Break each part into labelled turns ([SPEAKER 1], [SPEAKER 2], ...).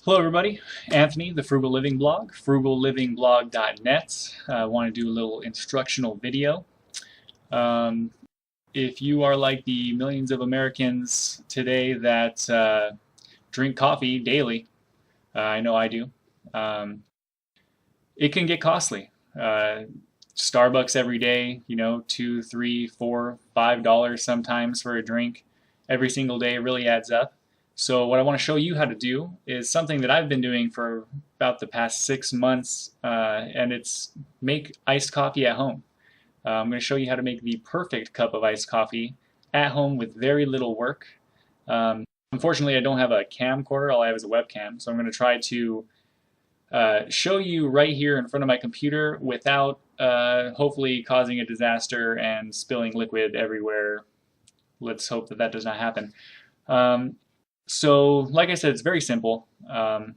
[SPEAKER 1] Hello everybody, Anthony, the Frugal Living Blog, frugallivingblog.net. I want to do a little instructional video. Um, if you are like the millions of Americans today that drink coffee daily, I know I do, um, it can get costly. Starbucks every day, you know, $2, $3, $4, $5 sometimes for a drink every single day really adds up. So what I want to show you how to do is something that I've been doing for about the past 6 months, and it's make iced coffee at home. I'm going to show you how to make the perfect cup of iced coffee at home with very little work. Unfortunately, I don't have a camcorder. All I have is a webcam, so I'm going to try to show you right here in front of my computer without hopefully causing a disaster and spilling liquid everywhere. Let's hope that that does not happen. So, like I said, it's very simple. I'm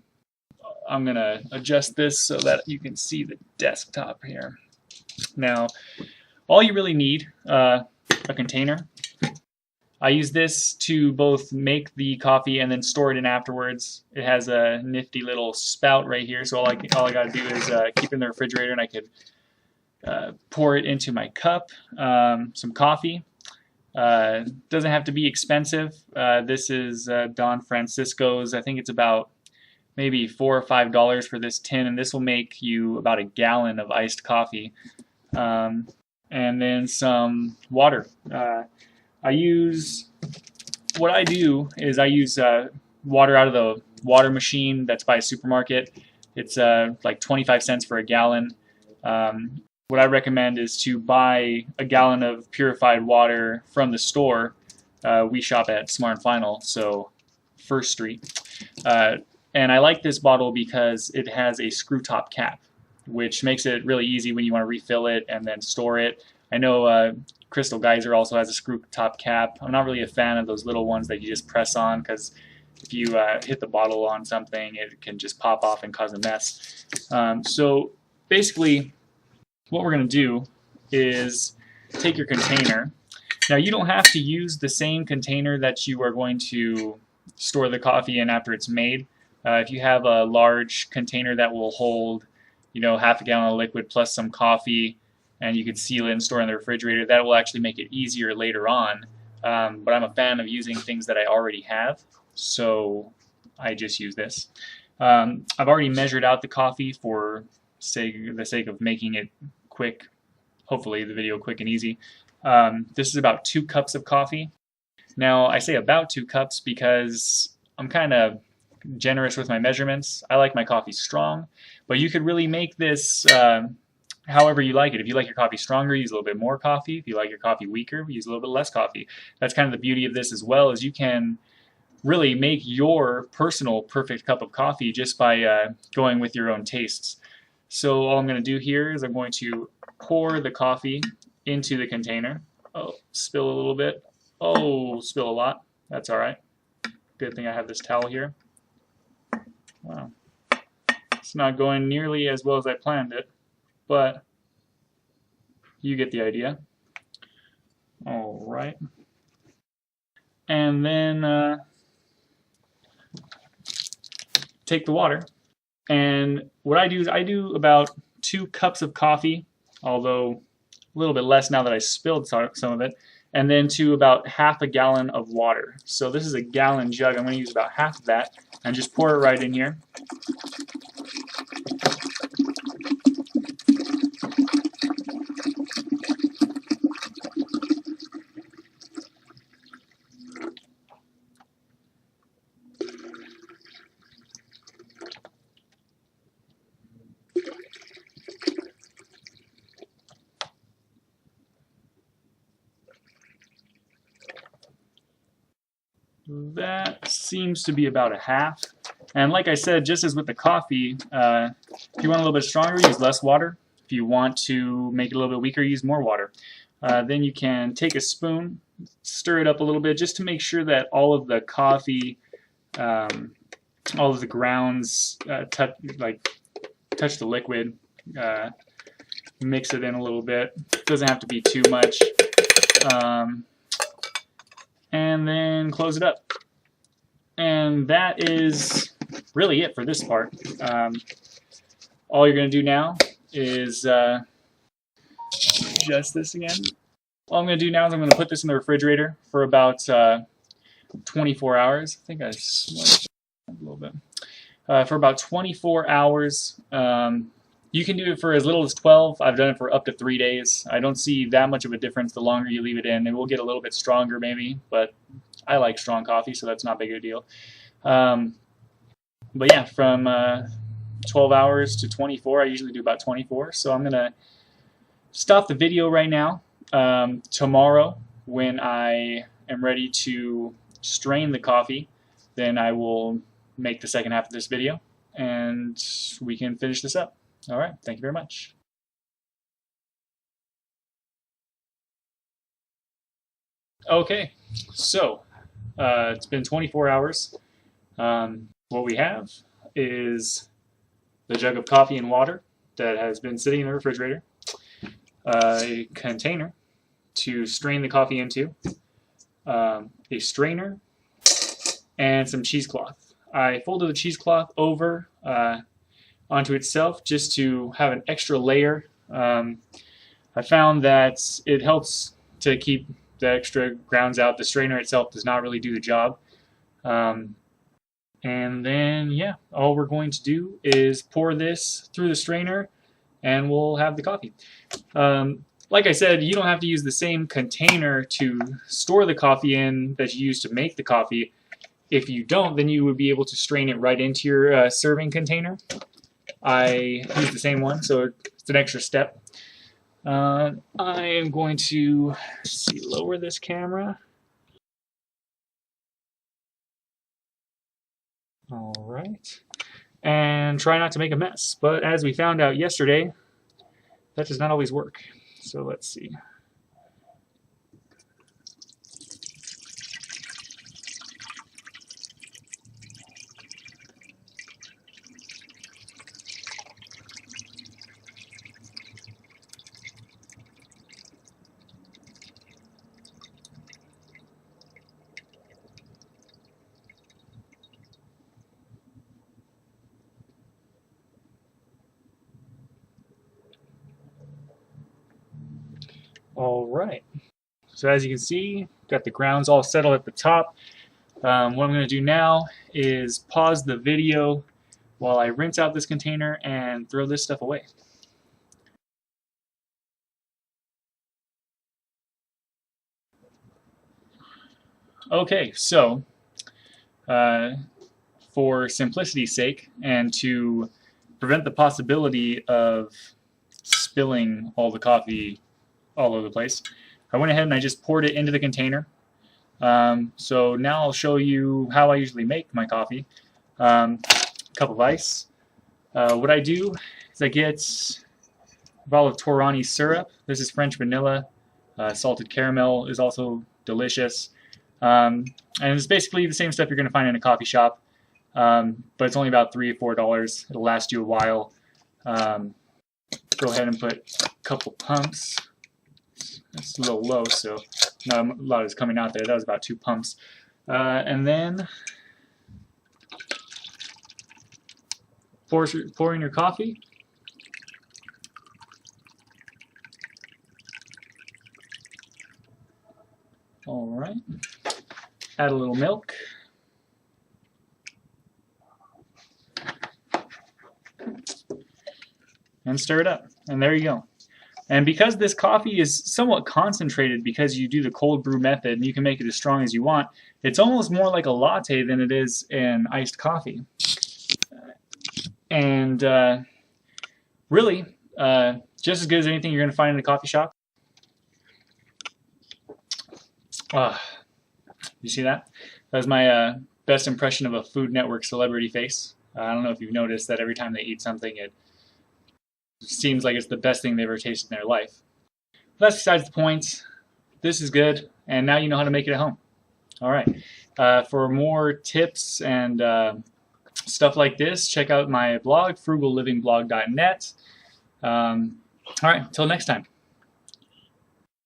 [SPEAKER 1] going to adjust this so that you can see the desktop here. Now, all you really need, a container. I use this to both make the coffee and then store it in afterwards. It has a nifty little spout right here, so all I got to do is keep it in the refrigerator, and I could pour it into my cup. Some coffee. Doesn't have to be expensive. This is Don Francisco's. I think it's about maybe $4 or $5 for this tin, and this will make you about a gallon of iced coffee. And then some water. What I do is I use water out of the water machine that's by a supermarket. It's like 25 cents for a gallon. What I recommend is to buy a gallon of purified water from the store. We shop at Smart & Final, so First Street. And I like this bottle because it has a screw top cap, which makes it really easy when you want to refill it and then store it. I know Crystal Geyser also has a screw top cap. I'm not really a fan of those little ones that you just press on, because if you hit the bottle on something, it can just pop off and cause a mess. So basically, what we're going to do is take your container. Now, you don't have to use the same container that you are going to store the coffee in after it's made. If you have a large container that will hold, you know, half a gallon of liquid plus some coffee, and you can seal it and store it in the refrigerator, that will actually make it easier later on. But I'm a fan of using things that I already have, so I just use this. I've already measured out the coffee for the sake of making it quick, hopefully the video quick and easy. This is about 2 cups of coffee. Now, I say about 2 cups because I'm kind of generous with my measurements. I like my coffee strong, but you could really make this however you like it. If you like your coffee stronger, use a little bit more coffee. If you like your coffee weaker, use a little bit less coffee. That's kind of the beauty of this as well, is you can really make your personal perfect cup of coffee just by going with your own tastes. So all I'm going to do here is I'm going to pour the coffee into the container. Oh, spill a little bit. Oh, spill a lot. That's all right. Good thing I have this towel here. Wow. It's not going nearly as well as I planned it, but you get the idea. All right. And then take the water. And what I do is I do about 2 cups of coffee, although a little bit less now that I spilled some of it, and then to about half a gallon of water. So this is a gallon jug. I'm going to use about half of that and just pour it right in here. That seems to be about a half. And like I said, just as with the coffee, if you want a little bit stronger, use less water. If you want to make it a little bit weaker, use more water. Then you can take a spoon, stir it up a little bit just to make sure that all of the coffee, all of the grounds touch the liquid. Mix it in a little bit. Doesn't have to be too much. And then close it up. And that is really it for this part. All you're going to do now is adjust this again. All I'm going to do now is I'm going to put this in the refrigerator for about 24 hours. I think I smudged it a little bit. For about 24 hours. You can do it for as little as 12. I've done it for up to 3 days. I don't see that much of a difference the longer you leave it in. It will get a little bit stronger maybe, but I like strong coffee, so that's not big of a deal. But yeah, from 12 hours to 24, I usually do about 24. So I'm going to stop the video right now. Tomorrow, when I am ready to strain the coffee, then I will make the second half of this video, and we can finish this up. All right, thank you very much. Okay, so it's been 24 hours. What we have is the jug of coffee and water that has been sitting in the refrigerator, a container to strain the coffee into, a strainer, and some cheesecloth. I folded the cheesecloth over onto itself just to have an extra layer. I found that it helps to keep the extra grounds out. The strainer itself does not really do the job. And then, yeah, all we're going to do is pour this through the strainer and we'll have the coffee. Like I said, you don't have to use the same container to store the coffee in that you use to make the coffee. If you don't, then you would be able to strain it right into your serving container. I use the same one, so it's an extra step. I am going to lower this camera. All right. And try not to make a mess. But as we found out yesterday, that does not always work. So let's see. All right, so as you can see, got the grounds all settled at the top. What I'm going to do now is pause the video while I rinse out this container and throw this stuff away. Okay, so for simplicity's sake and to prevent the possibility of spilling all the coffee all over the place, I went ahead and I just poured it into the container. So now I'll show you how I usually make my coffee. Cup of ice. What I do is I get a bottle of Torani syrup. This is French vanilla. Salted caramel is also delicious. And it's basically the same stuff you're going to find in a coffee shop, but it's only about $3 or $4. It'll last you a while. Go ahead and put a couple pumps. It's a little low, so not a lot is coming out there. That was about 2 pumps. And then pour in your coffee. All right. Add a little milk. And stir it up. And there you go. And because this coffee is somewhat concentrated because you do the cold brew method and you can make it as strong as you want, it's almost more like a latte than it is an iced coffee. And really, just as good as anything you're going to find in a coffee shop. You see that? That was my best impression of a Food Network celebrity face. I don't know if you've noticed that every time they eat something, it seems like it's the best thing they've ever tasted in their life. But that's besides the point. This is good, and now you know how to make it at home. All right. For more tips and stuff like this, check out my blog, frugallivingblog.net. All right, until next time.